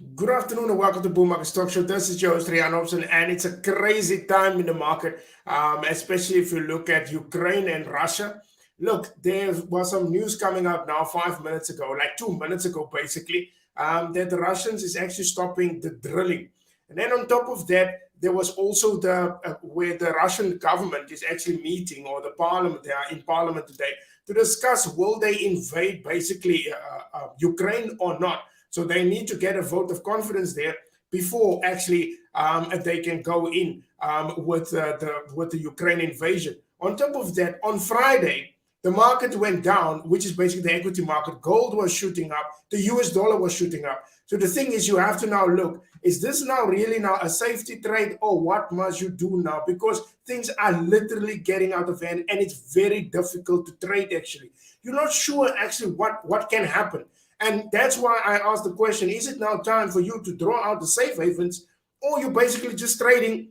Good afternoon and welcome to Bull Market Stock Show. This is your host Rian Hobson, and it's a crazy time in the market, especially if you look at Ukraine and Russia. Look, there was some news coming up now 5 minutes ago, like 2 minutes ago, basically, that the Russians is actually stopping the drilling. And then on top of that, there was also the where the Russian government is actually meeting, or the parliament, they are in parliament today to discuss will they invade basically Ukraine or not. So they need to get a vote of confidence there before actually they can go in with the Ukraine invasion. On top of that, on Friday, the market went down, which is basically the equity market. Gold was shooting up. The US dollar was shooting up. So the thing is, you have to now look, is this now really now a safety trade, or what must you do now? Because things are literally getting out of hand and it's very difficult to trade actually. You're not sure actually what can happen. And that's why I asked the question, is it now time for you to draw out the safe havens, or you're basically just trading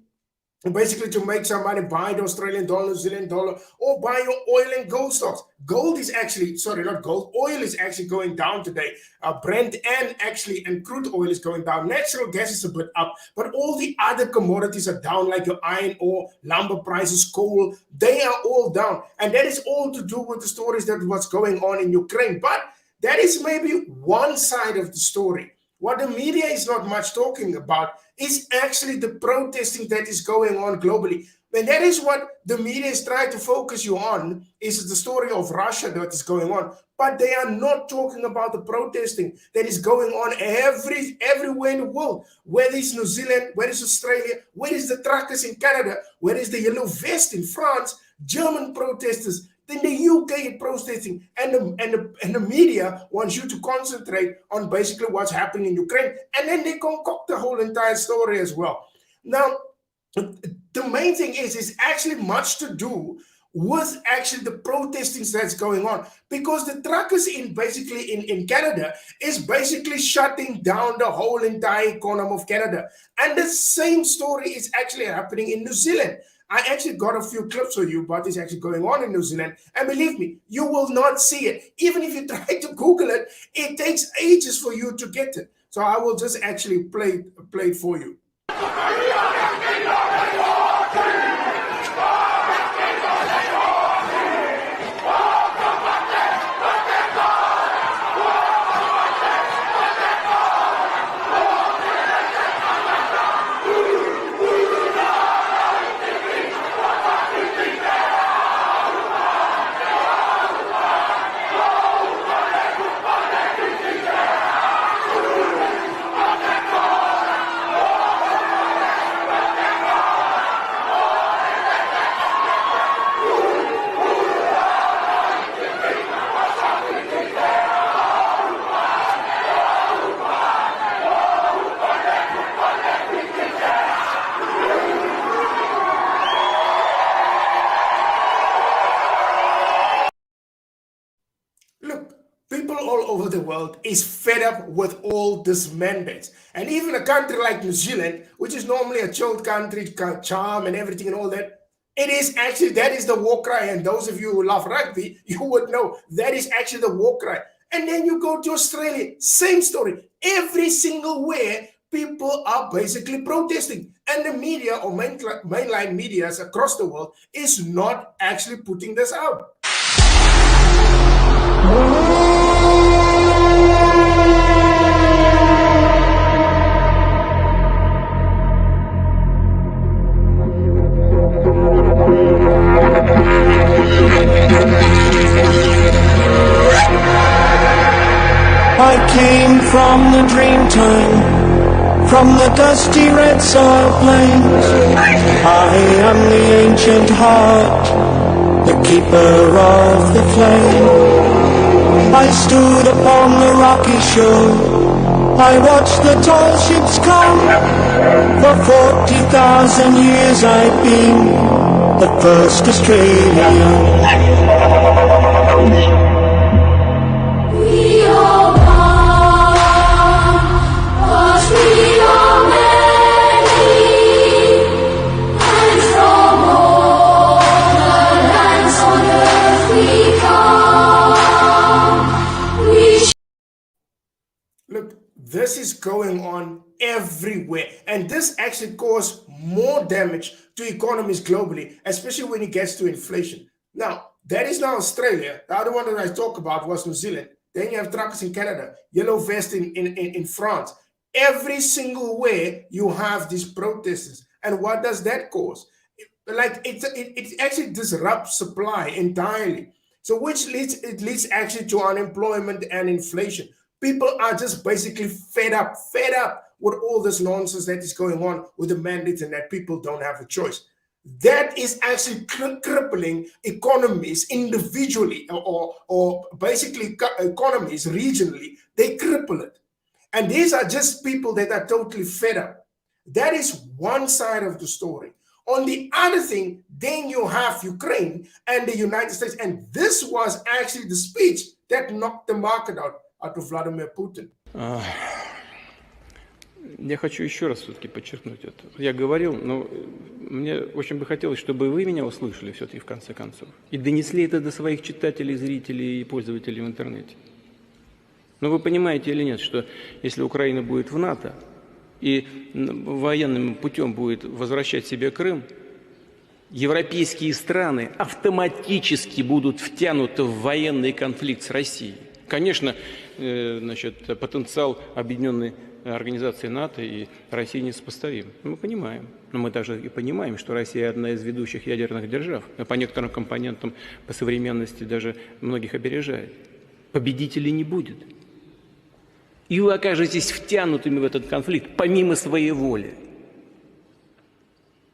basically to make some money, buy the Australian dollar, New Zealand dollar, or buy your oil and gold stocks? Gold is actually, sorry, not gold, oil is actually going down today. Brent and crude oil is going down. Natural gas is a bit up, but all the other commodities are down, like your iron ore, lumber prices, coal, they are all down. And that is all to do with the stories that what's going on in Ukraine. But that is maybe one side of the story. What the media is not much talking about is actually the protesting that is going on globally. And that is what the media is trying to focus you on, is the story of Russia that is going on. But they are not talking about the protesting that is going on everywhere in the world. Where is New Zealand? Where is Australia? Where is the truckers in Canada? Where is the yellow vest in France? German protesters. In the UK protesting, and the media wants you to concentrate on basically what's happening in Ukraine, and then they concoct the whole entire story as well. Now, the main thing is actually much to do with actually the protesting that's going on, because the truckers in Canada is basically shutting down the whole entire economy of Canada, and the same story is actually happening in New Zealand. I actually got a few clips for you what is actually going on in New Zealand. And believe me, you will not see it. Even if you try to Google it, it takes ages for you to get it. So I will just actually play it for you. Over the world is fed up with all these mandates. And even a country like New Zealand, which is normally a chilled country, charm and everything and all that, it is actually, that is the war cry. And those of you who love rugby, you would know that is actually the war cry. And then you go to Australia, same story. Every single where people are basically protesting. And the media, or mainline medias across the world, is not actually putting this out. I came from the dream time, from the dusty red soil plains. I am the ancient heart, the keeper of the flame. I stood upon the rocky shore, I watched the tall ships come. For 40,000 years I've been the first Australian. look, this is going on everywhere. And this actually caused more damage to economies globally, especially when it gets to inflation. Now, that is now Australia. The other one that I talked about was New Zealand. Then you have truckers in Canada, yellow vest in France. Every single way you have these protesters. And what does that cause? It actually disrupts supply entirely. So which leads actually to unemployment and inflation. People are just basically fed up with all this nonsense that is going on with the mandates and that people don't have a choice. That is actually crippling economies individually or basically economies regionally. They cripple it. And these are just people that are totally fed up. That is one side of the story. On the other thing, then you have Ukraine and the United States. And this was actually the speech that knocked the market out of Vladimir Putin. Я хочу еще раз все-таки подчеркнуть это. Я говорил, но мне очень бы хотелось, чтобы вы меня услышали все-таки в конце концов. И донесли это до своих читателей, зрителей и пользователей в интернете. Но вы понимаете или нет, что если Украина будет в НАТО и военным путем будет возвращать себе Крым, европейские страны автоматически будут втянуты в военный конфликт с Россией. Конечно, потенциал объединенной организации НАТО и России несопоставим. Мы понимаем. Но мы также и понимаем, что Россия одна из ведущих ядерных держав. По некоторым компонентам, по современности даже многих опережает. Победителей не будет. И вы окажетесь втянутыми в этот конфликт помимо своей воли.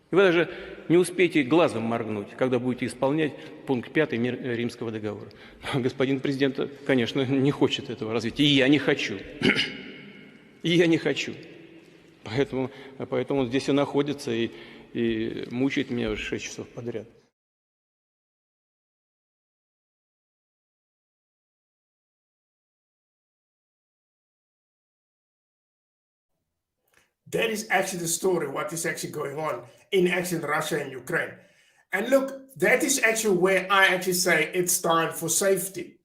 И вы даже не успеете глазом моргнуть, когда будете исполнять пункт 5 Римского договора. Господин президент, конечно, не хочет этого развития. И я не хочу. И я не хочу. Поэтому он здесь и находится, и мучает меня уже 6 часов подряд. That is actually the story, what is actually going on in Russia and Ukraine. And look, that is actually where I actually say it's time for safety.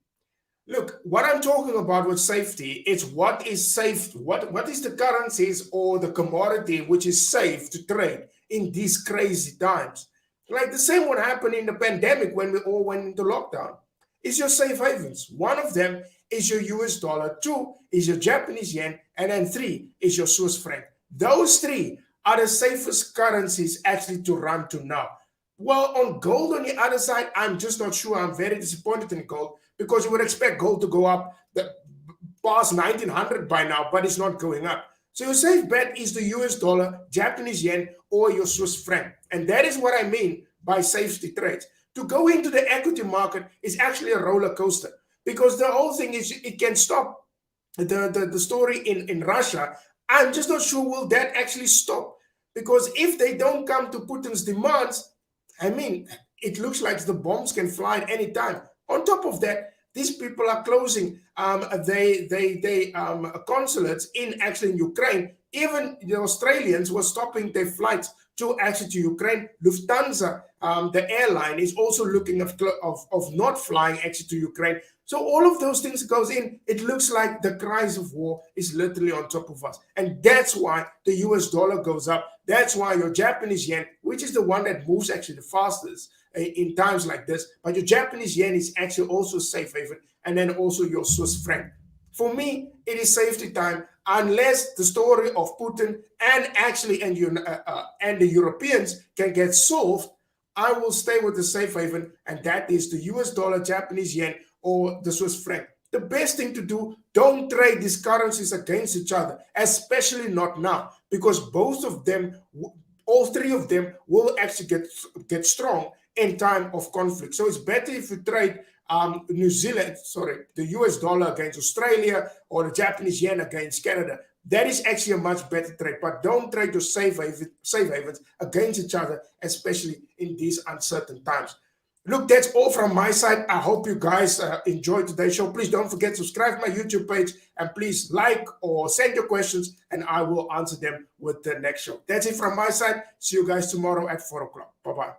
Look, what I'm talking about with safety is what is safe, what is the currencies or the commodity which is safe to trade in these crazy times. Like the same what happened in the pandemic when we all went into lockdown. Is your safe havens. One of them is your US dollar, 2 is your Japanese yen, and then 3 is your Swiss franc. Those 3 are the safest currencies actually to run to now. Well, on gold on the other side, I'm just not sure. I'm very disappointed in gold because you would expect gold to go up past 1900 by now, but it's not going up. So your safe bet is the US dollar, Japanese yen, or your Swiss franc. And that is what I mean by safety trades. To go into the equity market is actually a roller coaster because the whole thing is it can stop. The story in Russia, I'm just not sure will that actually stop, because if they don't come to Putin's demands, I mean, it looks like the bombs can fly at any time. On top of that, these people are closing consulates in Ukraine. Even the Australians were stopping their flights to Ukraine. Lufthansa, the airline, is also looking of not flying actually to Ukraine. So all of those things goes in. It looks like the cries of war is literally on top of us. And that's why the US dollar goes up. That's why your Japanese yen, which is the one that moves actually the fastest in times like this, but your Japanese yen is actually also safe haven, and then also your Swiss franc. For me, it is safety time unless the story of Putin and the Europeans can get solved. I will stay with the safe haven, and that is the US dollar, Japanese yen, or the Swiss franc. The best thing to do, don't trade these currencies against each other, especially not now, because both of them, all 3 of them, will actually get strong in time of conflict. So it's better if you trade the US dollar against Australia or the Japanese yen against Canada. That is actually a much better trade, but don't trade your safe havens against each other, especially in these uncertain times. Look, that's all from my side. I hope you guys enjoyed today's show. Please don't forget to subscribe to my YouTube page, and please like or send your questions, and I will answer them with the next show. That's it from my side. See you guys tomorrow at 4 o'clock. Bye-bye.